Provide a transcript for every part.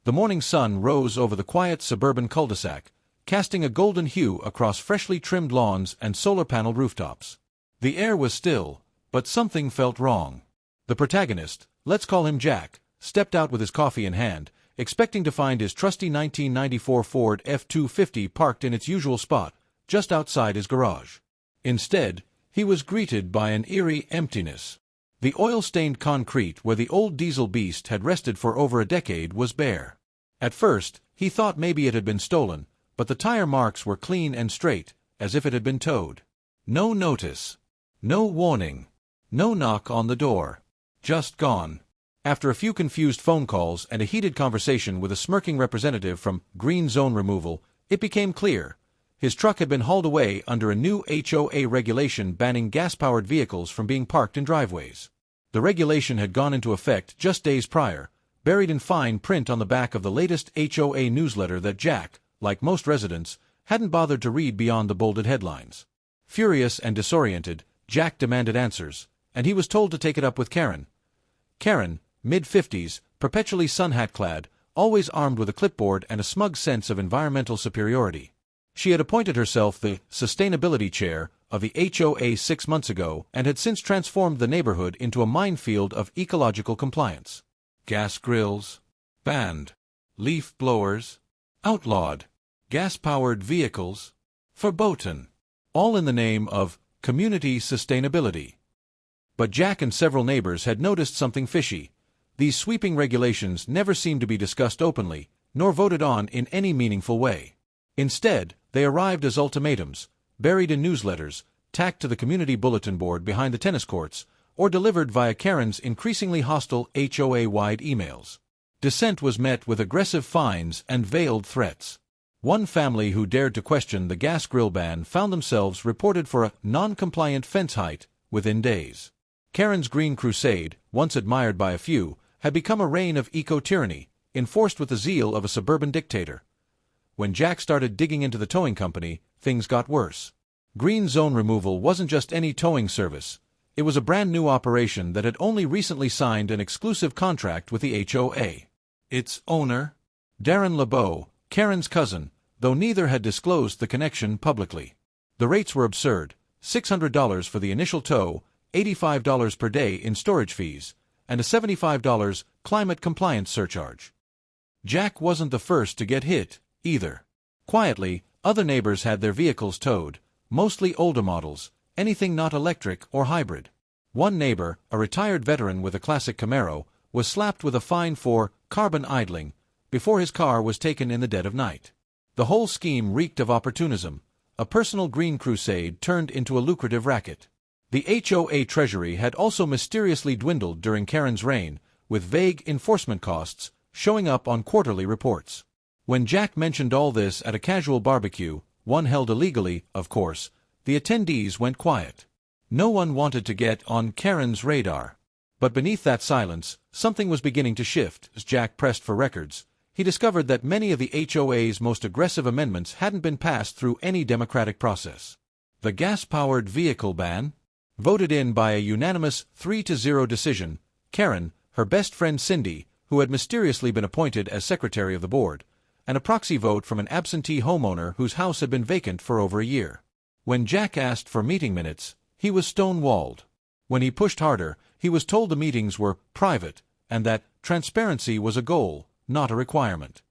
The morning sun rose over the quiet suburban cul-de-sac, casting a golden hue across freshly trimmed lawns and solar-paneled rooftops. The air was still, but something felt wrong. The protagonist, let's call him Jack, stepped out with his coffee in hand, expecting to find his trusty 1994 Ford F-250 parked in its usual spot, just outside his garage. Instead, he was greeted by an eerie emptiness. The oil-stained concrete where the old diesel beast had rested for over a decade was bare. At first, he thought maybe it had been stolen, but the tire marks were clean and straight, as if it had been towed. No notice. No warning. No knock on the door. Just gone. After a few confused phone calls and a heated conversation with a smirking representative from Green Zone Removal, it became clear. His truck had been hauled away under a new HOA regulation banning gas-powered vehicles from being parked in driveways. The regulation had gone into effect just days prior, buried in fine print on the back of the latest HOA newsletter that Jack, like most residents, hadn't bothered to read beyond the bolded headlines. Furious and disoriented, Jack demanded answers, and he was told to take it up with Karen. Karen, mid-50s, perpetually sun-hat-clad, always armed with a clipboard and a smug sense of environmental superiority. She had appointed herself the sustainability chair of the HOA 6 months ago and had since transformed the neighborhood into a minefield of ecological compliance. Gas grills, banned. Leaf blowers, outlawed. Gas-powered vehicles, verboten. All in the name of community sustainability. But Jack and several neighbors had noticed something fishy. These sweeping regulations never seemed to be discussed openly, nor voted on in any meaningful way. Instead, they arrived as ultimatums, buried in newsletters, tacked to the community bulletin board behind the tennis courts, or delivered via Karen's increasingly hostile HOA-wide emails. Dissent was met with aggressive fines and veiled threats. One family who dared to question the gas grill ban found themselves reported for a non-compliant fence height within days. Karen's Green Crusade, once admired by a few, had become a reign of eco-tyranny, enforced with the zeal of a suburban dictator. When Jack started digging into the towing company, things got worse. Green Zone Removal wasn't just any towing service. It was a brand-new operation that had only recently signed an exclusive contract with the HOA. Its owner, Darren LeBeau, Karen's cousin, though neither had disclosed the connection publicly. The rates were absurd: $600 for the initial tow, $85 per day in storage fees, and a $75 climate compliance surcharge. Jack wasn't the first to get hit, either. Quietly, other neighbors had their vehicles towed, mostly older models, anything not electric or hybrid. One neighbor, a retired veteran with a classic Camaro, was slapped with a fine for carbon idling before his car was taken in the dead of night. The whole scheme reeked of opportunism. A personal green crusade turned into a lucrative racket. The HOA treasury had also mysteriously dwindled during Karen's reign, with vague enforcement costs showing up on quarterly reports. When Jack mentioned all this at a casual barbecue, one held illegally, of course, the attendees went quiet. No one wanted to get on Karen's radar. But beneath that silence, something was beginning to shift. As Jack pressed for records, he discovered that many of the HOA's most aggressive amendments hadn't been passed through any democratic process. The gas-powered vehicle ban? Voted in by a unanimous 3-0 decision, Karen, her best friend Cindy, who had mysteriously been appointed as secretary of the board, and a proxy vote from an absentee homeowner whose house had been vacant for over a year. When Jack asked for meeting minutes, he was stonewalled. When he pushed harder, he was told the meetings were private, and that transparency was a goal, not a requirement.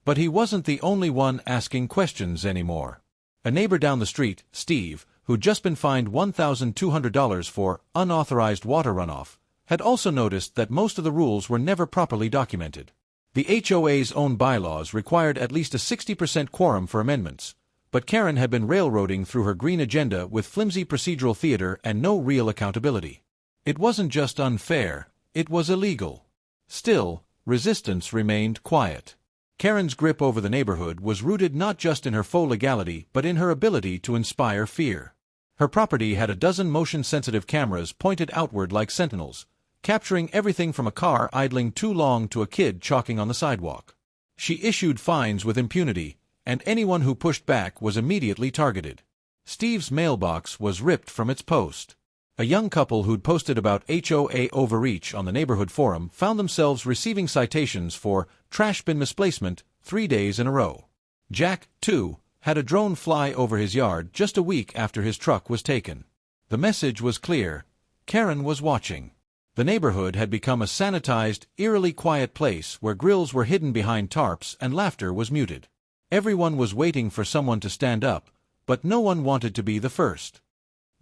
But he wasn't the only one asking questions anymore. A neighbor down the street, Steve, who'd just been fined $1,200 for unauthorized water runoff, had also noticed that most of the rules were never properly documented. The HOA's own bylaws required at least a 60% quorum for amendments, but Karen had been railroading through her green agenda with flimsy procedural theater and no real accountability. It wasn't just unfair, it was illegal. Still, resistance remained quiet. Karen's grip over the neighborhood was rooted not just in her faux legality but in her ability to inspire fear. Her property had a dozen motion-sensitive cameras pointed outward like sentinels, capturing everything from a car idling too long to a kid chalking on the sidewalk. She issued fines with impunity, and anyone who pushed back was immediately targeted. Steve's mailbox was ripped from its post. A young couple who'd posted about HOA overreach on the neighborhood forum found themselves receiving citations for trash bin misplacement 3 days in a row. Jack, too, had a drone fly over his yard just a week after his truck was taken. The message was clear: Karen was watching. The neighborhood had become a sanitized, eerily quiet place where grills were hidden behind tarps and laughter was muted. Everyone was waiting for someone to stand up, but no one wanted to be the first.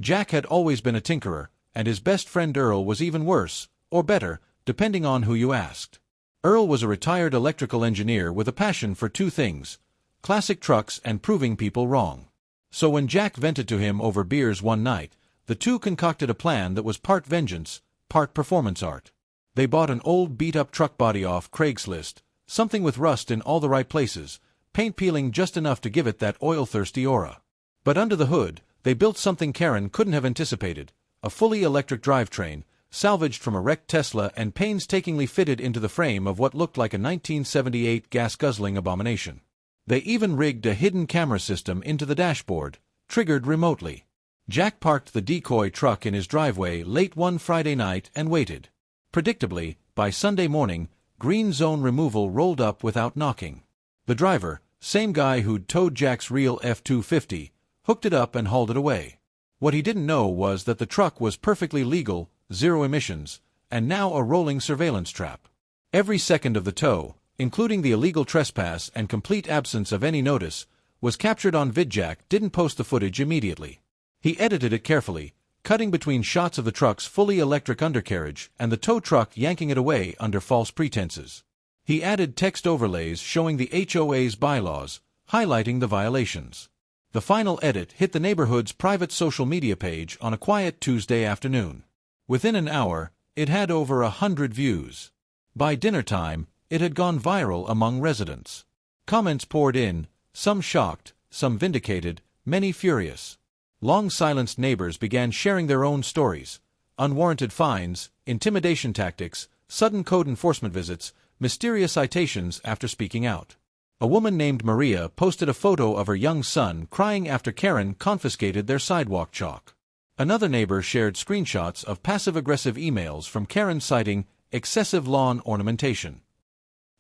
Jack had always been a tinkerer, and his best friend Earl was even worse, or better, depending on who you asked. Earl was a retired electrical engineer with a passion for two things: classic trucks and proving people wrong. So when Jack vented to him over beers one night, the two concocted a plan that was part vengeance, part performance art. They bought an old beat-up truck body off Craigslist, something with rust in all the right places, paint peeling just enough to give it that oil-thirsty aura. But under the hood, they built something Karen couldn't have anticipated: a fully electric drivetrain, salvaged from a wrecked Tesla and painstakingly fitted into the frame of what looked like a 1978 gas-guzzling abomination. They even rigged a hidden camera system into the dashboard, triggered remotely. Jack parked the decoy truck in his driveway late one Friday night and waited. Predictably, by Sunday morning, green zone removal rolled up without knocking. The driver, same guy who'd towed Jack's real F-250, hooked it up and hauled it away. What he didn't know was that the truck was perfectly legal, zero emissions, and now a rolling surveillance trap. Every second of the tow, including the illegal trespass and complete absence of any notice, was captured on vid. Jack didn't post the footage immediately. He edited it carefully, cutting between shots of the truck's fully electric undercarriage and the tow truck yanking it away under false pretenses. He added text overlays showing the HOA's bylaws, highlighting the violations. The final edit hit the neighborhood's private social media page on a quiet Tuesday afternoon. Within an hour, it had over 100 views. By dinner time, it had gone viral among residents. Comments poured in, some shocked, some vindicated, many furious. Long-silenced neighbors began sharing their own stories: unwarranted fines, intimidation tactics, sudden code enforcement visits, mysterious citations after speaking out. A woman named Maria posted a photo of her young son crying after Karen confiscated their sidewalk chalk. Another neighbor shared screenshots of passive-aggressive emails from Karen citing excessive lawn ornamentation.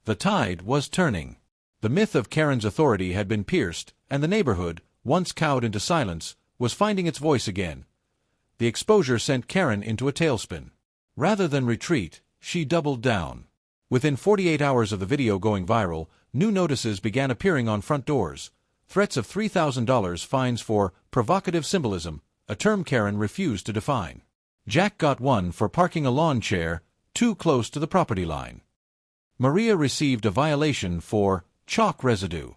The tide was turning. The myth of Karen's authority had been pierced, and the neighborhood, once cowed into silence, was finding its voice again. The exposure sent Karen into a tailspin. Rather than retreat, she doubled down. Within 48 hours of the video going viral, new notices began appearing on front doors: threats of $3,000 fines for provocative symbolism, a term Karen refused to define. Jack got one for parking a lawn chair too close to the property line. Maria received a violation for chalk residue.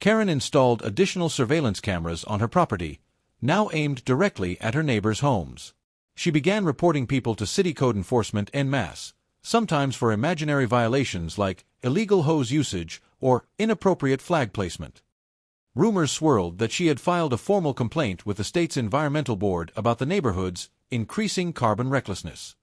Karen installed additional surveillance cameras on her property, now aimed directly at her neighbors' homes. She began reporting people to city code enforcement en masse, sometimes for imaginary violations like illegal hose usage or inappropriate flag placement. Rumors swirled that she had filed a formal complaint with the state's environmental board about the neighborhood's increasing carbon recklessness.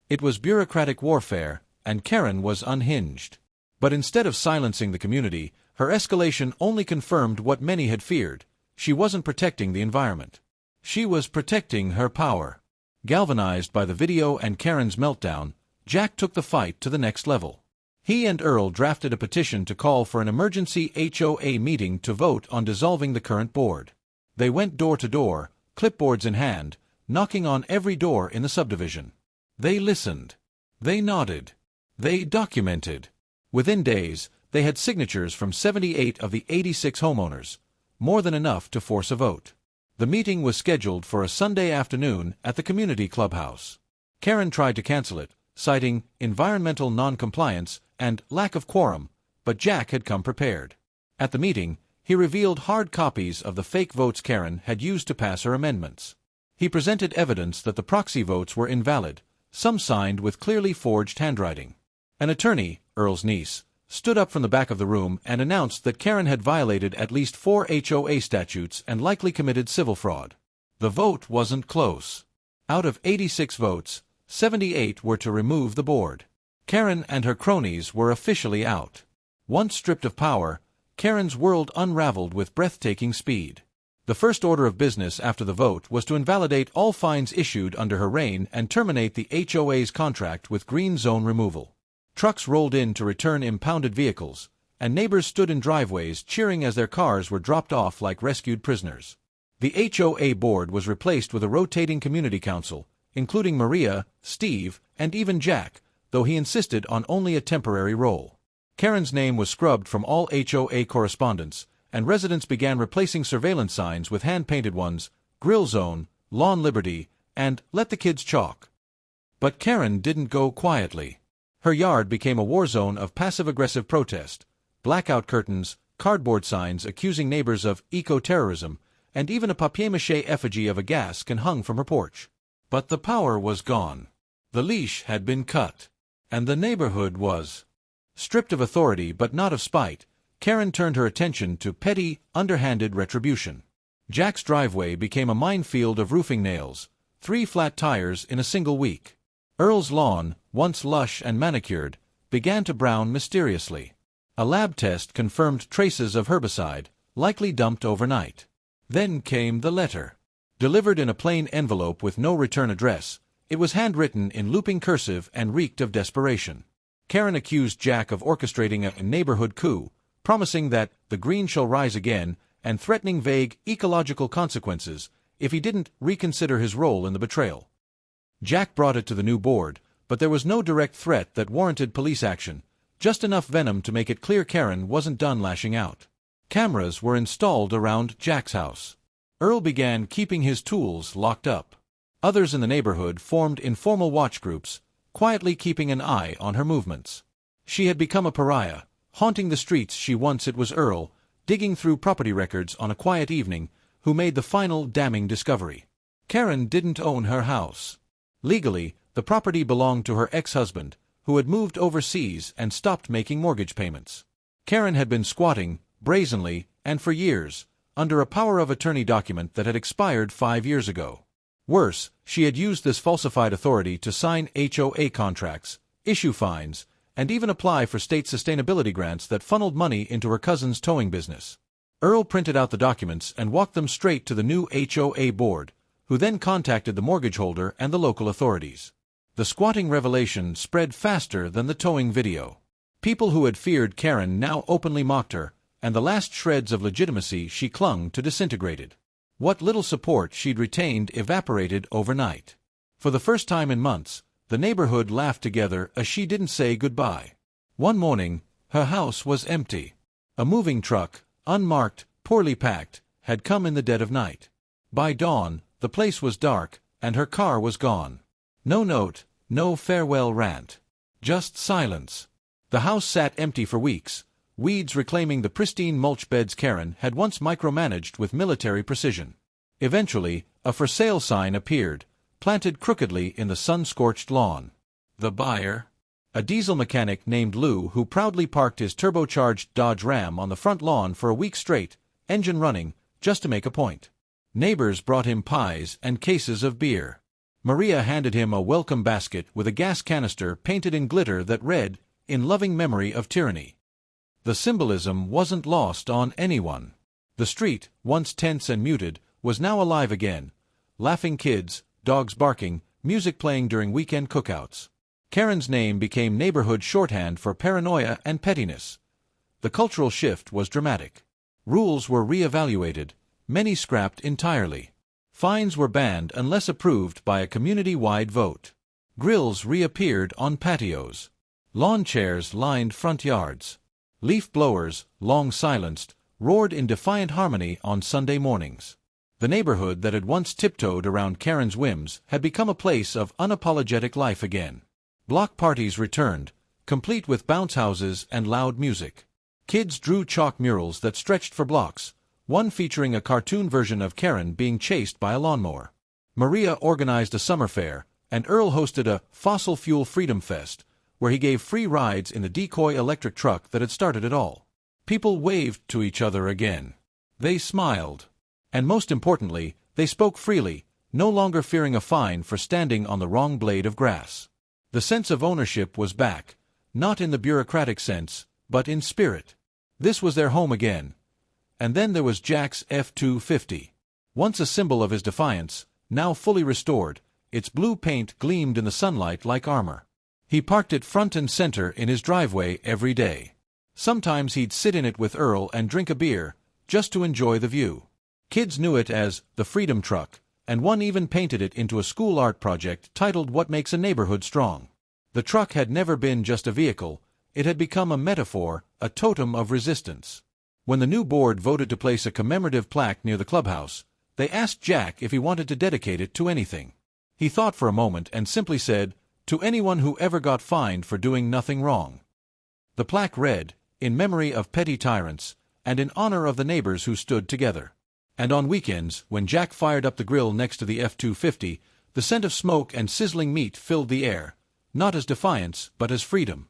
It was bureaucratic warfare, and Karen was unhinged. But instead of silencing the community, her escalation only confirmed what many had feared: she wasn't protecting the environment. She was protecting her power. Galvanized by the video and Karen's meltdown, Jack took the fight to the next level. He and Earl drafted a petition to call for an emergency HOA meeting to vote on dissolving the current board. They went door to door, clipboards in hand, knocking on every door in the subdivision. They listened. They nodded. They documented. Within days, they had signatures from 78 of the 86 homeowners, more than enough to force a vote. The meeting was scheduled for a Sunday afternoon at the community clubhouse. Karen tried to cancel it, citing environmental non-compliance and lack of quorum, but Jack had come prepared. At the meeting, he revealed hard copies of the fake votes Karen had used to pass her amendments. He presented evidence that the proxy votes were invalid, some signed with clearly forged handwriting. An attorney, Earl's niece, stood up from the back of the room and announced that Karen had violated at least 4 HOA statutes and likely committed civil fraud. The vote wasn't close. Out of 86 votes, 78 were to remove the board. Karen and her cronies were officially out. Once stripped of power, Karen's world unraveled with breathtaking speed. The first order of business after the vote was to invalidate all fines issued under her reign and terminate the HOA's contract with green zone removal. Trucks rolled in to return impounded vehicles, and neighbors stood in driveways cheering as their cars were dropped off like rescued prisoners. The HOA board was replaced with a rotating community council, including Maria, Steve, and even Jack, though he insisted on only a temporary role. Karen's name was scrubbed from all HOA correspondence, and residents began replacing surveillance signs with hand-painted ones, Grill Zone, Lawn Liberty, and Let the Kids Chalk. But Karen didn't go quietly. Her yard became a war zone of passive-aggressive protest, blackout curtains, cardboard signs accusing neighbors of eco-terrorism, and even a papier-mâché effigy of a gas can hung from her porch. But the power was gone. The leash had been cut, and the neighborhood was stripped of authority but not of spite. Karen turned her attention to petty, underhanded retribution. Jack's driveway became a minefield of roofing nails, 3 flat tires in a single week. Earl's lawn, once lush and manicured, began to brown mysteriously. A lab test confirmed traces of herbicide, likely dumped overnight. Then came the letter. Delivered in a plain envelope with no return address, it was handwritten in looping cursive and reeked of desperation. Karen accused Jack of orchestrating a neighborhood coup, promising that the green shall rise again and threatening vague ecological consequences if he didn't reconsider his role in the betrayal. Jack brought it to the new board, but there was no direct threat that warranted police action, just enough venom to make it clear Karen wasn't done lashing out. Cameras were installed around Jack's house. Earl began keeping his tools locked up. Others in the neighborhood formed informal watch groups, quietly keeping an eye on her movements. She had become a pariah, haunting the streets. It was Earl, digging through property records on a quiet evening, who made the final damning discovery. Karen didn't own her house. Legally, the property belonged to her ex-husband, who had moved overseas and stopped making mortgage payments. Karen had been squatting, brazenly, and for years, under a power of attorney document that had expired 5 years ago. Worse, she had used this falsified authority to sign HOA contracts, issue fines, and even apply for state sustainability grants that funneled money into her cousin's towing business. Earl printed out the documents and walked them straight to the new HOA board, who then contacted the mortgage holder and the local authorities. The squatting revelation spread faster than the towing video. People who had feared Karen now openly mocked her, and the last shreds of legitimacy she clung to disintegrated. What little support she'd retained evaporated overnight. For the first time in months, the neighborhood laughed together as she didn't say goodbye. One morning, her house was empty. A moving truck, unmarked, poorly packed, had come in the dead of night. By dawn, the place was dark, and her car was gone. No note, no farewell rant. Just silence. The house sat empty for weeks, weeds reclaiming the pristine mulch beds Karen had once micromanaged with military precision. Eventually, a for sale sign appeared, planted crookedly in the sun-scorched lawn. The buyer? A diesel mechanic named Lou who proudly parked his turbocharged Dodge Ram on the front lawn for a week straight, engine running, just to make a point. Neighbors brought him pies and cases of beer. Maria handed him a welcome basket with a gas canister painted in glitter that read, "In loving memory of tyranny." The symbolism wasn't lost on anyone. The street, once tense and muted, was now alive again. Laughing kids, dogs barking, music playing during weekend cookouts. Karen's name became neighborhood shorthand for paranoia and pettiness. The cultural shift was dramatic. Rules were re-evaluated, many scrapped entirely. Fines were banned unless approved by a community-wide vote. Grills reappeared on patios. Lawn chairs lined front yards. Leaf blowers, long silenced, roared in defiant harmony on Sunday mornings. The neighborhood that had once tiptoed around Karen's whims had become a place of unapologetic life again. Block parties returned, complete with bounce houses and loud music. Kids drew chalk murals that stretched for blocks, one featuring a cartoon version of Karen being chased by a lawnmower. Maria organized a summer fair, and Earl hosted a fossil fuel freedom fest, where he gave free rides in the decoy electric truck that had started it all. People waved to each other again. They smiled. And most importantly, they spoke freely, no longer fearing a fine for standing on the wrong blade of grass. The sense of ownership was back, not in the bureaucratic sense, but in spirit. This was their home again. And then there was Jack's F-250. Once a symbol of his defiance, now fully restored, its blue paint gleamed in the sunlight like armor. He parked it front and center in his driveway every day. Sometimes he'd sit in it with Earl and drink a beer, just to enjoy the view. Kids knew it as the Freedom Truck, and one even painted it into a school art project titled What Makes a Neighborhood Strong. The truck had never been just a vehicle, it had become a metaphor, a totem of resistance. When the new board voted to place a commemorative plaque near the clubhouse, they asked Jack if he wanted to dedicate it to anything. He thought for a moment and simply said, "To anyone who ever got fined for doing nothing wrong." The plaque read, "In memory of petty tyrants, and in honor of the neighbors who stood together." And on weekends, when Jack fired up the grill next to the F-250, the scent of smoke and sizzling meat filled the air, not as defiance but as freedom.